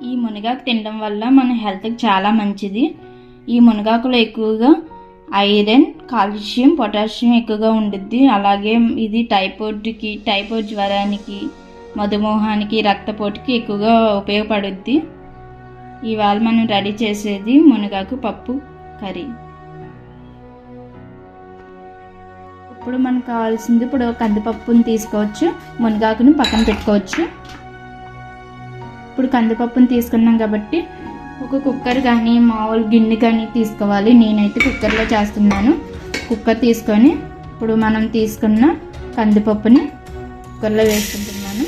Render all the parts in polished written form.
ఈ మునగాకు తినడం వల్ల మన హెల్త్కి చాలా మంచిది. ఈ మునగాకులో ఎక్కువగా ఐరన్, కాల్షియం, పొటాషియం ఎక్కువగా ఉండుద్ది. అలాగే ఇది టైఫాయిడ్ జ్వరానికి, మధుమేహానికి, రక్తపోటుకి ఎక్కువగా ఉపయోగపడుద్ది. ఇవాళ మనం రెడీ చేసేది మునగాకు పప్పు కర్రీ. ఇప్పుడు మనకు కావాల్సింది, ఇప్పుడు కందిపప్పుని తీసుకోవచ్చు, మునగాకుని పక్కన పెట్టుకోవచ్చు. ఇప్పుడు కందిపప్పుని తీసుకున్నాం కాబట్టి ఒక కుక్కర్ కానీ మామూలు గిన్నె కానీ తీసుకోవాలి. నేనైతే కుక్కర్లో చేస్తున్నాను. కుక్కర్ తీసుకొని ఇప్పుడు మనం తీసుకున్న కందిపప్పుని కుక్కర్లో వేసుకుంటున్నాను.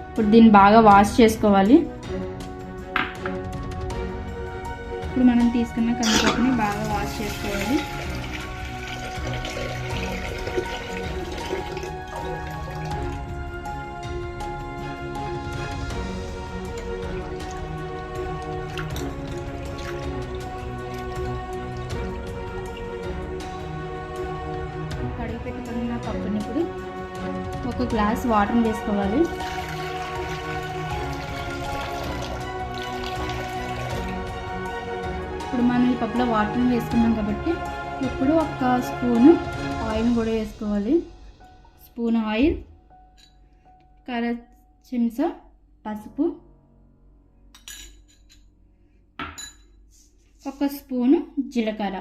ఇప్పుడు దీన్ని బాగా వాష్ చేసుకోవాలి. ఇప్పుడు మనం తీసుకున్న కందిపప్పుని బాగా వాష్ చేసుకోవాలి. కడిగి పెట్టుకున్న పప్పుని ఇప్పుడు ఒక గ్లాస్ వాటర్ వేసుకోవాలి. ఇప్పుడు మనం ఈ పప్పులో వాటర్ వేసుకున్నాం కాబట్టి ఇప్పుడు ఒక స్పూను ఆయిల్ కూడా వేసుకోవాలి. స్పూన్ ఆయిల్, కర చెంచా పసుపు, ఒక స్పూను జీలకర్ర.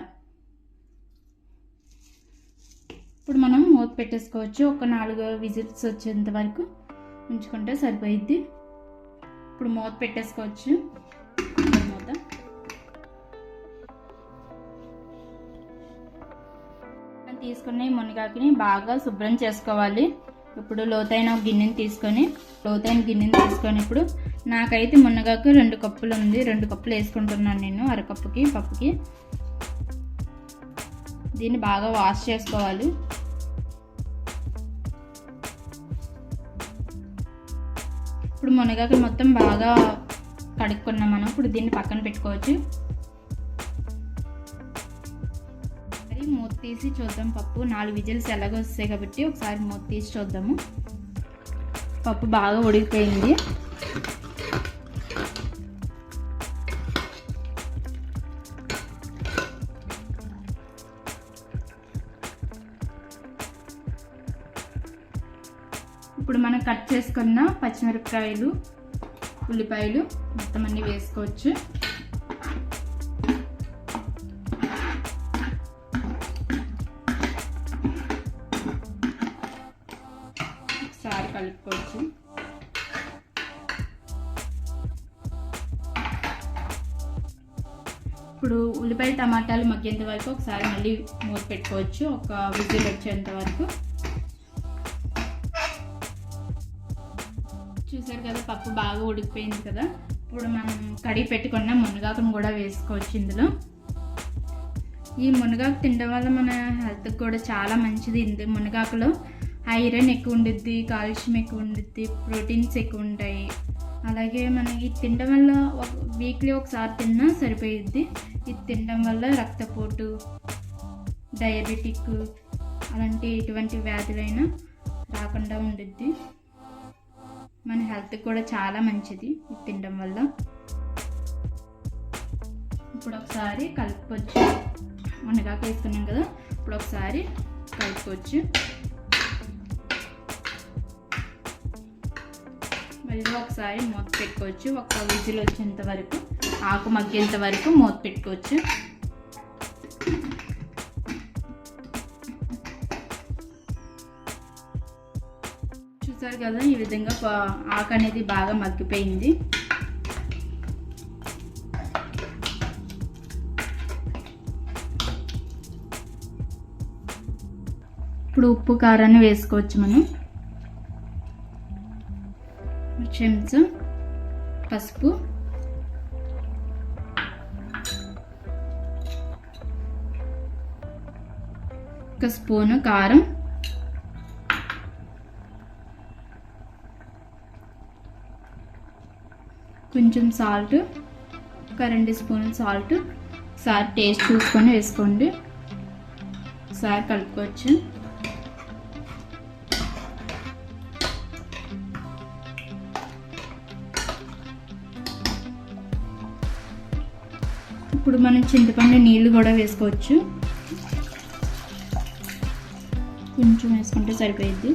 ఇప్పుడు మనం మూత పెట్టేసుకోవచ్చు. ఒక 4 విజిల్స్ వచ్చేంత వరకు ఉంచుకుంటే సరిపోయిద్ది. ఇప్పుడు మూత పెట్టేసుకోవచ్చు. మూత తీసుకుని మునగాకుని బాగా శుభ్రం చేసుకోవాలి. ఇప్పుడు లోతైన గిన్నెని తీసుకొని ఇప్పుడు నాకైతే మునగాకు 2 కప్పులు ఉంది. 2 కప్పులు వేసుకుంటున్నాను నేను అరకప్పుకి పప్పుకి. దీన్ని బాగా వాష్ చేసుకోవాలి. ఇప్పుడు మునగాకు మొత్తం బాగా కడుక్కున్నాం మనం. ఇప్పుడు దీన్ని పక్కన పెట్టుకోవచ్చు. మరి మూత తీసి చూద్దాం. పప్పు 4 విజిల్స్ ఎలాగో వస్తాయి కాబట్టి ఒకసారి మూత తీసి చూద్దాము. పప్పు బాగా ఉడికిపోయింది. ఇప్పుడు మనం కట్ చేసుకున్న పచ్చిమిరపకాయలు, ఉల్లిపాయలు మొత్తం అన్నీ వేసుకోవచ్చు. ఒకసారి కలుపుకోవచ్చు. ఇప్పుడు ఉల్లిపాయ టమాటాలు మగ్గేంత వరకు ఒకసారి మళ్ళీ మూత పెట్టుకోవచ్చు. ఒక విజిల్ వచ్చేంత వరకు. చూసారు కదా, పప్పు బాగా ఉడికిపోయింది కదా. ఇప్పుడు మనం కడిగి పెట్టుకున్న మునగాకును కూడా వేసుకోవచ్చు ఇందులో. ఈ మునగాకు తినడం వల్ల మన హెల్త్కి కూడా చాలా మంచిది. మునగాకులో ఐరన్ ఎక్కువ ఉండుద్ది, కాల్షియం ఎక్కువ ఉండుద్ది, ప్రోటీన్స్ ఎక్కువ ఉంటాయి. అలాగే మనకి తినడం వల్ల వీక్లీ ఒకసారి తిన్నా సరిపోయిద్ది. ఇది తినడం వల్ల రక్తపోటు, డయాబెటిక్ అలాంటి ఎటువంటి వ్యాధులైనా రాకుండా ఉండుద్ది. మన హెల్త్కి కూడా చాలా మంచిది ఇది తినడం వల్ల. ఇప్పుడు ఒకసారి కలుపుకోవచ్చు. మునగాకు వేసుకున్నాం కదా, ఇప్పుడు ఒకసారి కలుపుకోవచ్చు. మళ్ళీ ఒకసారి మూత పెట్టుకోవచ్చు. ఒక విజిల్ వచ్చేంత వరకు, ఆకు మగ్గేంత వరకు మూత పెట్టుకోవచ్చు. చూసారు కదా, ఈ విధంగా ఆకు అనేది బాగా మగ్గిపోయింది. ఇప్పుడు ఉప్పు కారాన్ని వేసుకోవచ్చు. మనం చెంచా పసుపు, ఒక స్పూను కారం, కొంచెం సాల్ట్, ఒక 2 స్పూన్లు సాల్ట్. ఒకసారి టేస్ట్ చూసుకొని వేసుకోండి. ఒకసారి కలుపుకోవచ్చు. ఇప్పుడు మనం చింతపండు నీళ్ళు కూడా వేసుకోవచ్చు. కొంచెం వేసుకుంటే సరిపోయిద్ది.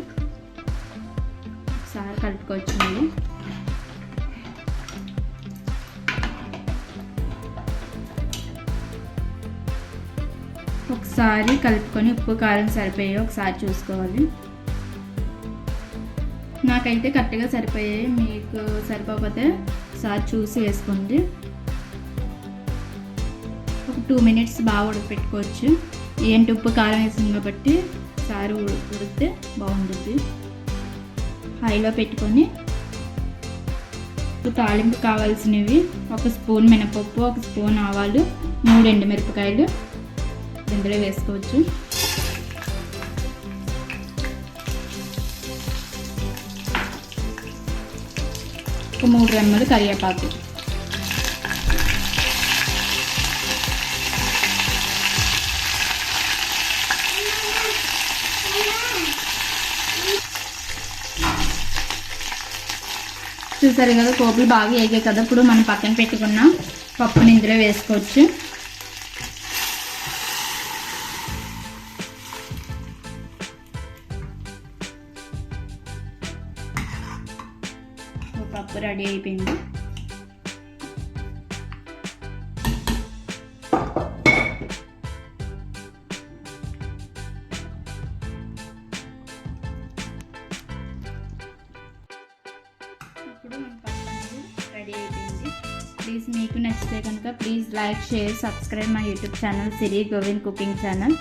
ఒకసారి కలుపుకోవచ్చు. మళ్ళీ ఒకసారి కలుపుకొని ఉప్పు కారం సరిపోయాయి ఒకసారి చూసుకోవాలి. నాకైతే కరెక్ట్గా సరిపోయాయి. మీకు సరిపోకపోతే ఒకసారి చూసి వేసుకోండి. ఒక 2 మినిట్స్ బాగా ఉడకపెట్టుకోవచ్చు. ఏంటి ఉప్పు కారం వేసింది కాబట్టి ఒకసారి ఉడికితే బాగుంటుంది. హైలో పెట్టుకొని తాలింపు కావాల్సినవి 1 స్పూన్ మినపప్పు, 1 స్పూన్ ఆవాలు, 3 ఎండుమిరపకాయలు ఇందులో వేసుకోవచ్చు. ఒక 3 రెమ్మలు కరివేపాకు. చూసారు కదా పోపులు బాగా వేగాయి కదా. ఇప్పుడు మనం పక్కన పెట్టుకున్న పప్పుని ఇందులో వేసుకోవచ్చు. పప్పు రెడీ అయిపోయింది. ఇప్పుడు మన పప్పు అనేది రెడీ అయిపోయింది. ప్లీజ్ మీకు నచ్చితే కనుక please like, share, subscribe my YouTube channel Siri Govind cooking channel.